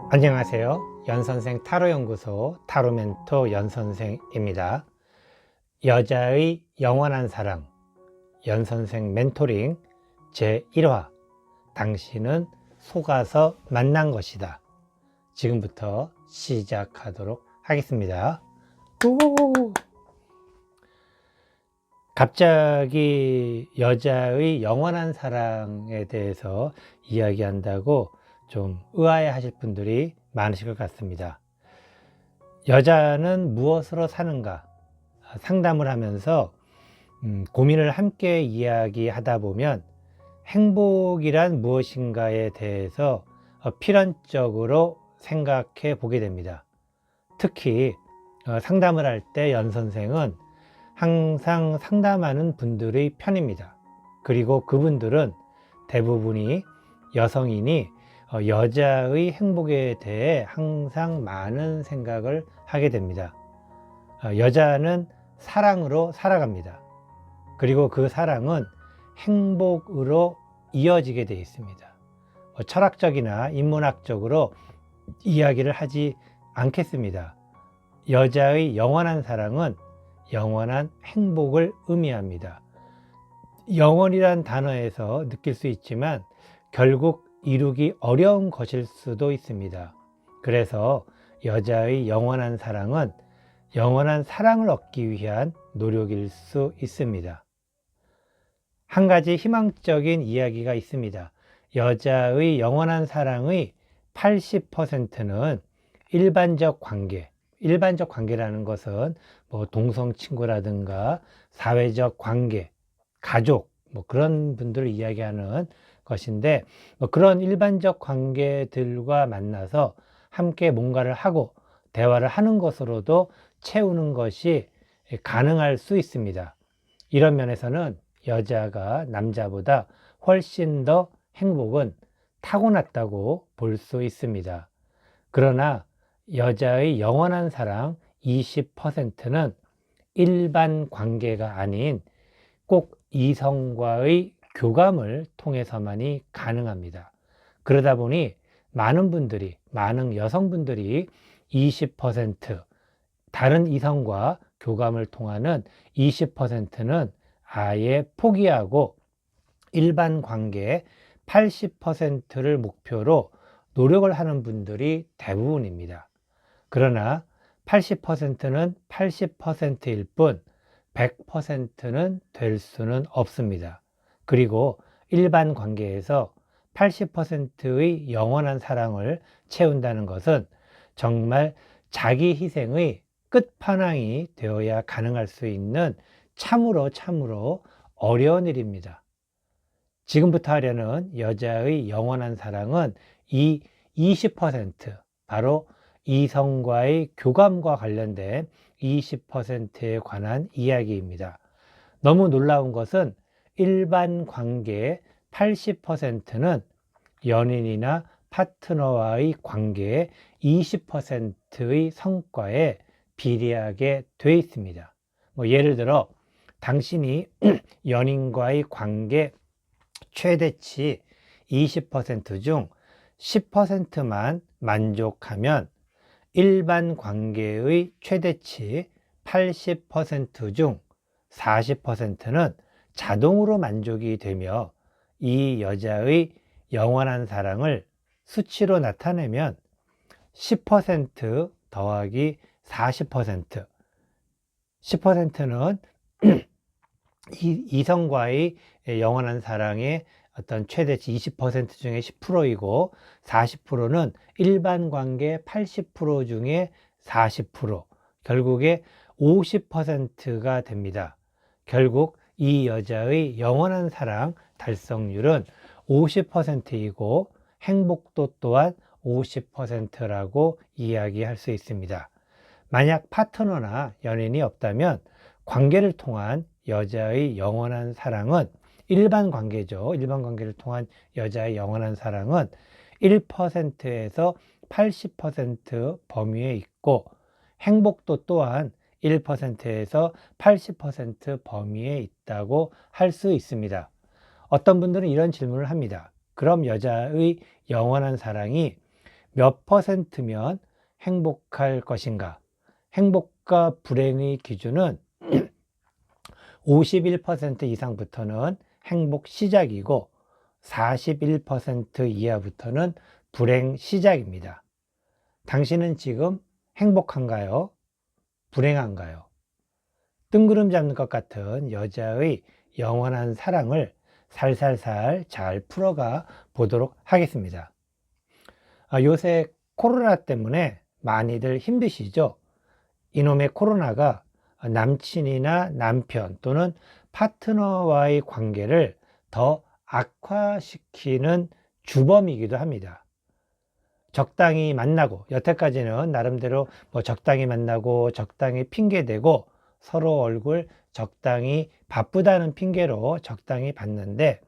안녕하세요. 연선생 타로연구소 타로멘토 연선생입니다. 여자의 영원한 사랑 연선생 멘토링 제1화 당신은 속아서 만난 것이다. 지금부터 시작하도록 하겠습니다. 갑자기 여자의 영원한 사랑에 대해서 이야기한다고 좀 의아해 하실 분들이 많으실 것 같습니다. 여자는 무엇으로 사는가 상담을 하면서 고민을 함께 이야기하다 보면 행복이란 무엇인가에 대해서 필연적으로 생각해 보게 됩니다. 특히 상담을 할 때 연선생은 항상 상담하는 분들의 편입니다. 그리고 그분들은 대부분이 여성이니 여자의 행복에 대해 항상 많은 생각을 하게 됩니다. 여자는 사랑으로 살아갑니다. 그리고 그 사랑은 행복으로 이어지게 되어 있습니다. 철학적이나 인문학적으로 이야기를 하지 않겠습니다. 여자의 영원한 사랑은 영원한 행복을 의미합니다. 영원이란 단어에서 느낄 수 있지만 결국 이루기 어려운 것일 수도 있습니다. 그래서 여자의 영원한 사랑은 영원한 사랑을 얻기 위한 노력일 수 있습니다. 한 가지 희망적인 이야기가 있습니다. 여자의 영원한 사랑의 80%는 일반적 관계라는 것은 동성 친구라든가 사회적 관계, 가족 그런 분들을 이야기하는 것인데 그런 일반적 관계들과 만나서 함께 뭔가를 하고 대화를 하는 것으로도 채우는 것이 가능할 수 있습니다. 이런 면에서는 여자가 남자보다 훨씬 더 행복은 타고났다고 볼 수 있습니다. 그러나 여자의 영원한 사랑 20%는 일반 관계가 아닌 꼭 이성과의 교감을 통해서만이 가능합니다. 그러다 보니 많은 여성분들이 20% 다른 이성과 교감을 통하는 20%는 아예 포기하고 일반 관계 80%를 목표로 노력을 하는 분들이 대부분입니다. 그러나 80%는 80%일 뿐 100%는 될 수는 없습니다. 그리고 일반 관계에서 80%의 영원한 사랑을 채운다는 것은 정말 자기 희생의 끝판왕이 되어야 가능할 수 있는 참으로 어려운 일입니다. 지금부터 하려는 여자의 영원한 사랑은 이 20% 바로 이성과의 교감과 관련된 20%에 관한 이야기입니다. 너무 놀라운 것은 일반 관계의 80%는 연인이나 파트너와의 관계의 20%의 성과에 비례하게 되어 있습니다. 예를 들어 당신이 연인과의 관계 최대치 20% 중 10%만 만족하면 일반 관계의 최대치 80% 중 40%는 자동으로 만족이 되며 이 여자의 영원한 사랑을 수치로 나타내면 10% 더하기 40% 10%는 이성과의 영원한 사랑의 어떤 최대치 20% 중에 10%이고 40%는 일반 관계 80% 중에 40% 결국에 50%가 됩니다. 결국 이 여자의 영원한 사랑 달성률은 50%이고 행복도 또한 50%라고 이야기할 수 있습니다. 만약 파트너나 연인이 없다면 관계를 통한 여자의 영원한 사랑은 일반 관계죠. 일반 관계를 통한 여자의 영원한 사랑은 1%에서 80% 범위에 있고 행복도 또한 1%에서 80% 범위에 있다고 할 수 있습니다. 어떤 분들은 이런 질문을 합니다. 그럼 여자의 영원한 사랑이 몇 퍼센트면 행복할 것인가? 행복과 불행의 기준은 51% 이상부터는 행복 시작이고 41% 이하부터는 불행 시작입니다. 당신은 지금 행복한가요? 불행한가요? 뜬구름 잡는 것 같은 여자의 영원한 사랑을 살살살 잘 풀어가 보도록 하겠습니다. 요새 코로나 때문에 많이들 힘드시죠? 이놈의 코로나가 남친이나 남편 또는 파트너와의 관계를 더 악화시키는 주범이기도 합니다. 적당히 만나고, 여태까지는 나름대로 적당히 만나고 적당히 핑계대고 서로 얼굴 적당히 바쁘다는 핑계로 적당히 봤는데,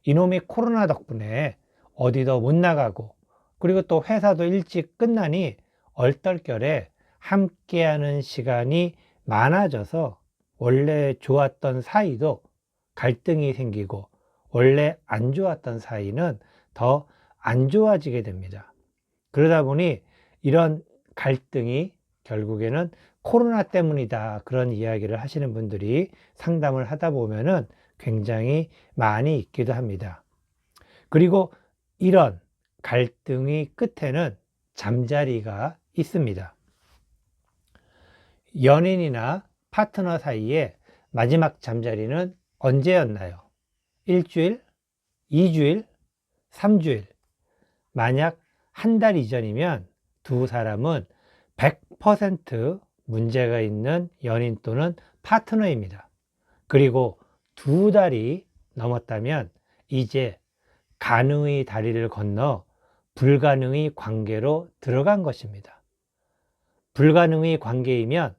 이놈의 코로나 덕분에 어디도 못 나가고, 그리고 또 회사도 일찍 끝나니 얼떨결에 함께하는 시간이 많아져서 원래 좋았던 사이도 갈등이 생기고, 원래 안 좋았던 사이는 더 안 좋아지게 됩니다. 그러다 보니 이런 갈등이 결국에는 코로나 때문이다, 그런 이야기를 하시는 분들이 상담을 하다 보면은 굉장히 많이 있기도 합니다. 그리고 이런 갈등의 끝에는 잠자리가 있습니다. 연인이나 파트너 사이에 마지막 잠자리는 언제였나요? 일주일, 2주일, 3주일. 만약 한 달 이전이면 두 사람은 100% 문제가 있는 연인 또는 파트너입니다. 그리고 두 달이 넘었다면 이제 가능의 다리를 건너 불가능의 관계로 들어간 것입니다. 불가능의 관계이면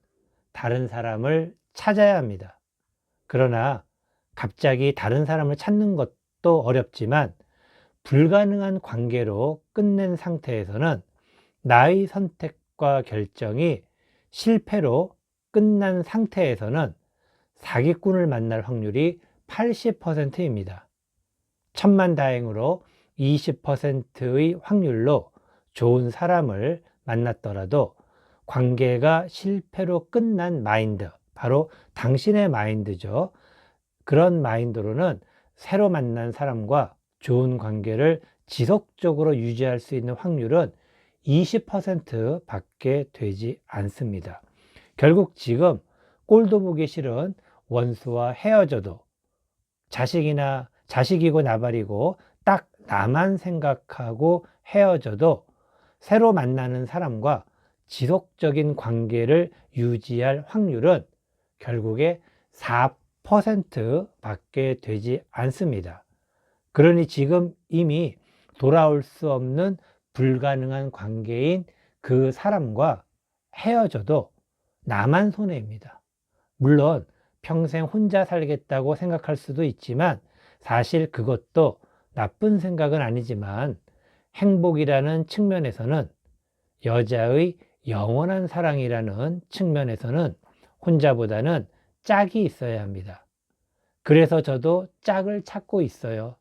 다른 사람을 찾아야 합니다. 그러나 갑자기 다른 사람을 찾는 것도 어렵지만 불가능한 관계로 끝낸 상태에서는 나의 선택과 결정이 실패로 끝난 상태에서는 사기꾼을 만날 확률이 80%입니다. 천만다행으로 20%의 확률로 좋은 사람을 만났더라도 관계가 실패로 끝난 마인드, 바로 당신의 마인드죠. 그런 마인드로는 새로 만난 사람과 좋은 관계를 지속적으로 유지할 수 있는 확률은 20% 밖에 되지 않습니다. 결국 지금 꼴도 보기 싫은 원수와 헤어져도 자식이고 나발이고 딱 나만 생각하고 헤어져도 새로 만나는 사람과 지속적인 관계를 유지할 확률은 결국에 4% 밖에 되지 않습니다. 그러니 지금 이미 돌아올 수 없는 불가능한 관계인 그 사람과 헤어져도 나만 손해입니다. 물론 평생 혼자 살겠다고 생각할 수도 있지만 사실 그것도 나쁜 생각은 아니지만 행복이라는 측면에서는, 여자의 영원한 사랑이라는 측면에서는 혼자보다는 짝이 있어야 합니다. 그래서 저도 짝을 찾고 있어요.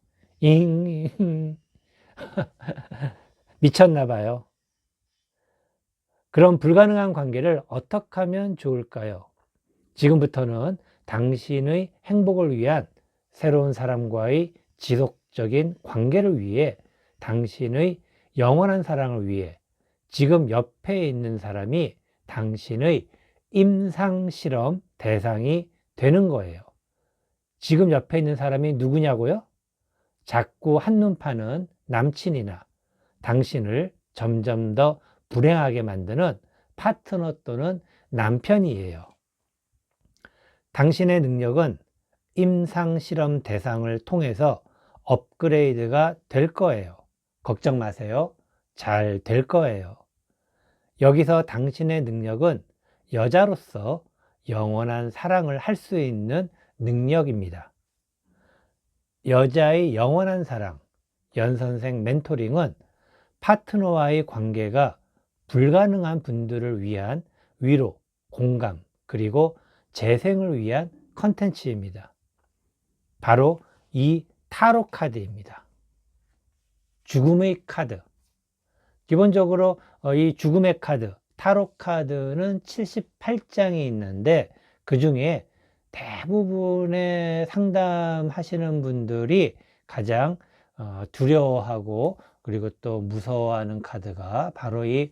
미쳤나 봐요. 그럼 불가능한 관계를 어떻게 하면 좋을까요? 지금부터는 당신의 행복을 위한 새로운 사람과의 지속적인 관계를 위해, 당신의 영원한 사랑을 위해 지금 옆에 있는 사람이 당신의 임상실험 대상이 되는 거예요. 지금 옆에 있는 사람이 누구냐고요? 자꾸 한눈 파는 남친이나 당신을 점점 더 불행하게 만드는 파트너 또는 남편이에요. 당신의 능력은 임상실험 대상을 통해서 업그레이드가 될 거예요. 걱정 마세요. 잘 될 거예요. 여기서 당신의 능력은 여자로서 영원한 사랑을 할 수 있는 능력입니다. 여자의 영원한 사랑, 연선생 멘토링은 파트너와의 관계가 불가능한 분들을 위한 위로, 공감, 그리고 재생을 위한 컨텐츠입니다. 바로 이 타로 카드입니다. 죽음의 카드. 기본적으로 이 죽음의 카드, 타로 카드는 78장이 있는데 그 중에 대부분의 상담하시는 분들이 가장 두려워하고 그리고 또 무서워하는 카드가 바로 이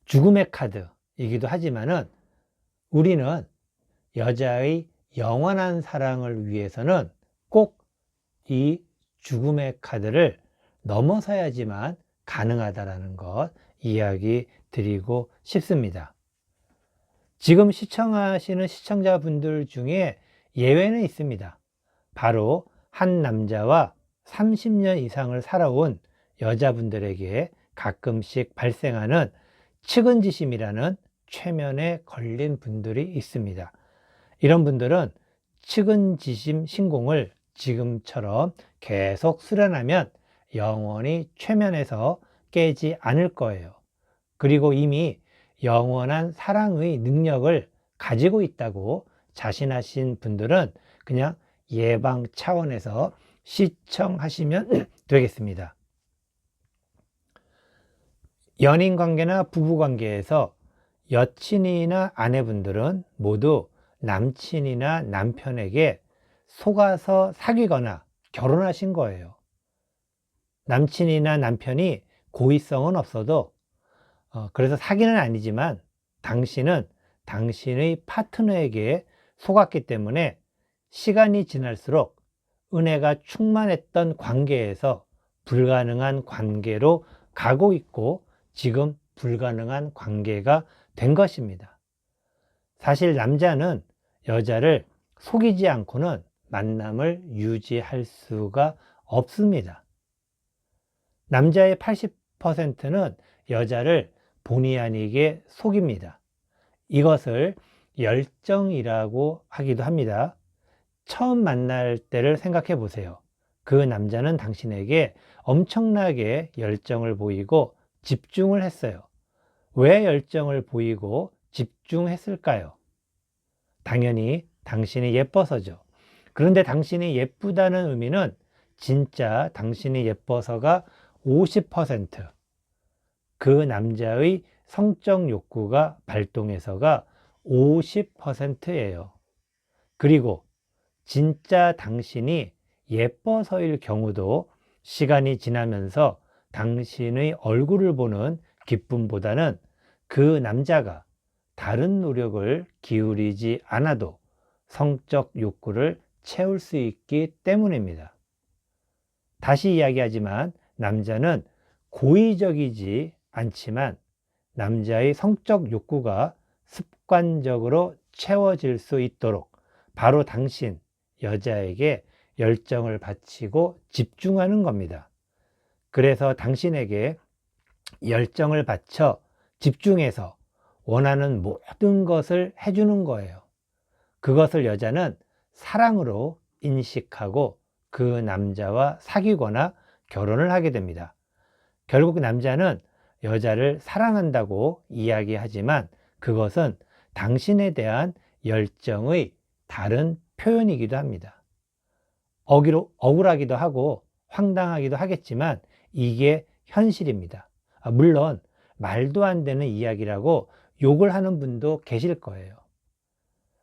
죽음의 카드이기도 하지만은 우리는 여자의 영원한 사랑을 위해서는 꼭 이 죽음의 카드를 넘어서야지만 가능하다라는 것 이야기 드리고 싶습니다. 지금 시청하시는 시청자분들 중에 예외는 있습니다. 바로 한 남자와 30년 이상을 살아온 여자분들에게 가끔씩 발생하는 측은지심이라는 최면에 걸린 분들이 있습니다. 이런 분들은 측은지심 신공을 지금처럼 계속 수련하면 영원히 최면에서 깨지 않을 거예요. 그리고 이미 영원한 사랑의 능력을 가지고 있다고 자신하신 분들은 그냥 예방 차원에서 시청하시면 되겠습니다. 연인 관계나 부부 관계에서 여친이나 아내분들은 모두 남친이나 남편에게 속아서 사귀거나 결혼하신 거예요. 남친이나 남편이 고의성은 없어도 그래서 사귀는 아니지만 당신은 당신의 파트너에게 속았기 때문에 시간이 지날수록 은혜가 충만했던 관계에서 불가능한 관계로 가고 있고 지금 불가능한 관계가 된 것입니다. 사실 남자는 여자를 속이지 않고는 만남을 유지할 수가 없습니다. 남자의 80%는 여자를 본의 아니게 속입니다. 이것을 열정이라고 하기도 합니다. 처음 만날 때를 생각해 보세요. 그 남자는 당신에게 엄청나게 열정을 보이고 집중을 했어요. 왜 열정을 보이고 집중했을까요? 당연히 당신이 예뻐서죠. 그런데 당신이 예쁘다는 의미는 진짜 당신이 예뻐서가 50%, 그 남자의 성적 욕구가 발동해서가 50%예요. 그리고 진짜 당신이 예뻐서일 경우도 시간이 지나면서 당신의 얼굴을 보는 기쁨보다는 그 남자가 다른 노력을 기울이지 않아도 성적 욕구를 채울 수 있기 때문입니다. 다시 이야기하지만 남자는 고의적이지 않지만 남자의 성적 욕구가 습관적으로 채워질 수 있도록 바로 당신 여자에게 열정을 바치고 집중하는 겁니다. 그래서 당신에게 열정을 바쳐 집중해서 원하는 모든 것을 해주는 거예요. 그것을 여자는 사랑으로 인식하고 그 남자와 사귀거나 결혼을 하게 됩니다. 결국 남자는 여자를 사랑한다고 이야기하지만 그것은 당신에 대한 열정의 다른 표현이기도 합니다. 억울하기도 하고 황당하기도 하겠지만 이게 현실입니다. 물론 말도 안 되는 이야기라고 욕을 하는 분도 계실 거예요.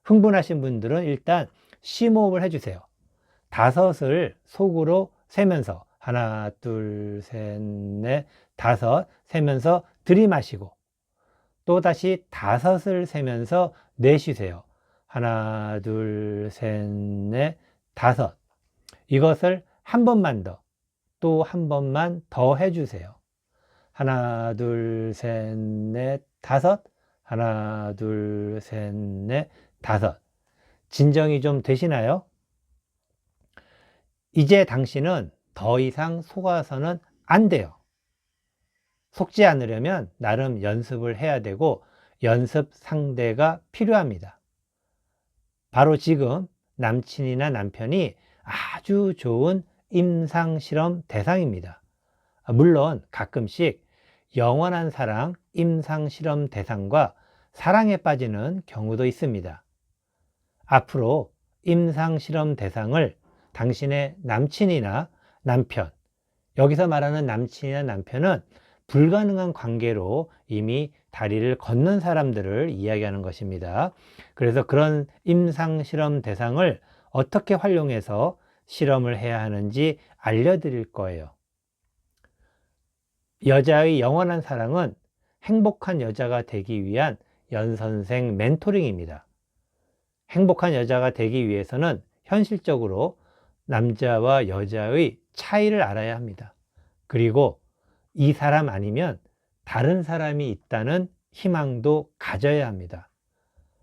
흥분하신 분들은 일단 심호흡을 해주세요. 5을 속으로 세면서 하나, 둘, 셋, 넷, 5 세면서 들이마시고 또다시 5을 세면서 내쉬세요. 하나, 둘, 셋, 넷, 5. 이것을 한 번만 더, 또 한 번만 더 해주세요. 하나, 둘, 셋, 넷, 5. 하나, 둘, 셋, 넷, 5. 진정이 좀 되시나요? 이제 당신은 더 이상 속아서는 안 돼요. 속지 않으려면 나름 연습을 해야 되고 연습 상대가 필요합니다. 바로 지금 남친이나 남편이 아주 좋은 임상실험 대상입니다. 물론 가끔씩 영원한 사랑 임상실험 대상과 사랑에 빠지는 경우도 있습니다. 앞으로 임상실험 대상을 당신의 남친이나 남편, 여기서 말하는 남친이나 남편은 불가능한 관계로 이미 다리를 건넌 사람들을 이야기하는 것입니다. 그래서 그런 임상 실험 대상을 어떻게 활용해서 실험을 해야 하는지 알려드릴 거예요. 여자의 영원한 사랑은 행복한 여자가 되기 위한 연선생 멘토링입니다. 행복한 여자가 되기 위해서는 현실적으로 남자와 여자의 차이를 알아야 합니다. 그리고 이 사람 아니면 다른 사람이 있다는 희망도 가져야 합니다.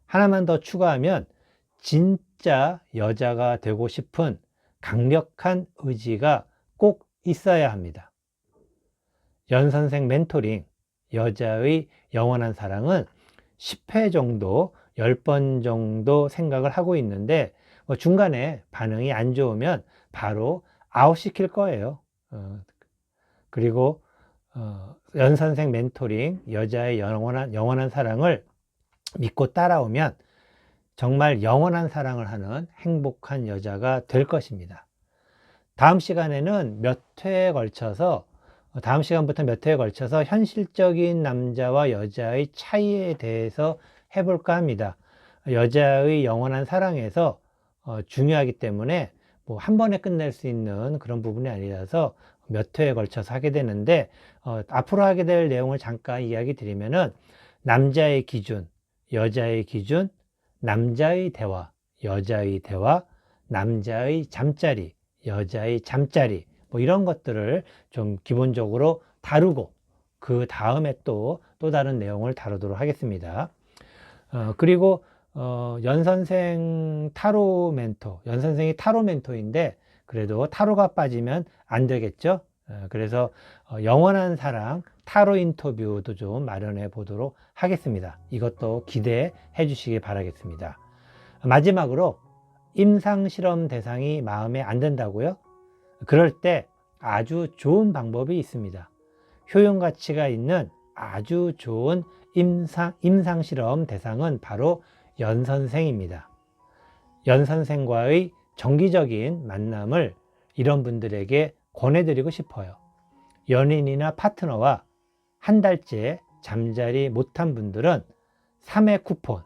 하나만 더 추가하면 진짜 여자가 되고 싶은 강력한 의지가 꼭 있어야 합니다. 연선생 멘토링, 여자의 영원한 사랑은 10회 정도, 10번 정도 생각을 하고 있는데 중간에 반응이 안 좋으면 바로 아웃시킬 거예요. 그리고 연선생 멘토링, 여자의 영원한 사랑을 믿고 따라오면 정말 영원한 사랑을 하는 행복한 여자가 될 것입니다. 다음 시간에는 다음 시간부터 몇 회에 걸쳐서 현실적인 남자와 여자의 차이에 대해서 해볼까 합니다. 여자의 영원한 사랑에서 중요하기 때문에 뭐 한 번에 끝낼 수 있는 그런 부분이 아니라서 몇 회에 걸쳐서 하게 되는데 앞으로 하게 될 내용을 잠깐 이야기 드리면은 남자의 기준, 여자의 기준, 남자의 대화, 여자의 대화, 남자의 잠자리, 여자의 잠자리 뭐 이런 것들을 좀 기본적으로 다루고 그 다음에 또 다른 내용을 다루도록 하겠습니다. 그리고 연선생이 타로 멘토인데 그래도 타로가 빠지면 안 되겠죠. 그래서 영원한 사랑 타로 인터뷰도 좀 마련해 보도록 하겠습니다. 이것도 기대해 주시기 바라겠습니다. 마지막으로 임상실험 대상이 마음에 안 든다고요? 그럴 때 아주 좋은 방법이 있습니다. 효용 가치가 있는 아주 좋은 임상실험 대상은 바로 연선생입니다. 연선생과의 정기적인 만남을 이런 분들에게 권해드리고 싶어요. 연인이나 파트너와 한 달째 잠자리 못한 분들은 3회 쿠폰,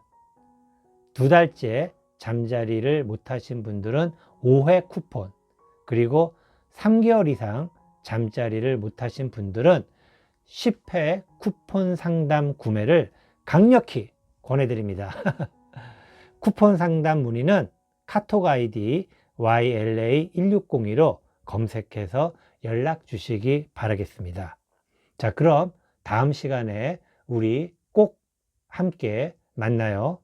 2달째 잠자리를 못하신 분들은 5회 쿠폰, 그리고 3개월 이상 잠자리를 못하신 분들은 10회 쿠폰 상담 구매를 강력히 권해드립니다. 쿠폰 상담 문의는 카톡 아이디 YLA1602로 검색해서 연락 주시기 바라겠습니다. 자, 그럼 다음 시간에 우리 꼭 함께 만나요.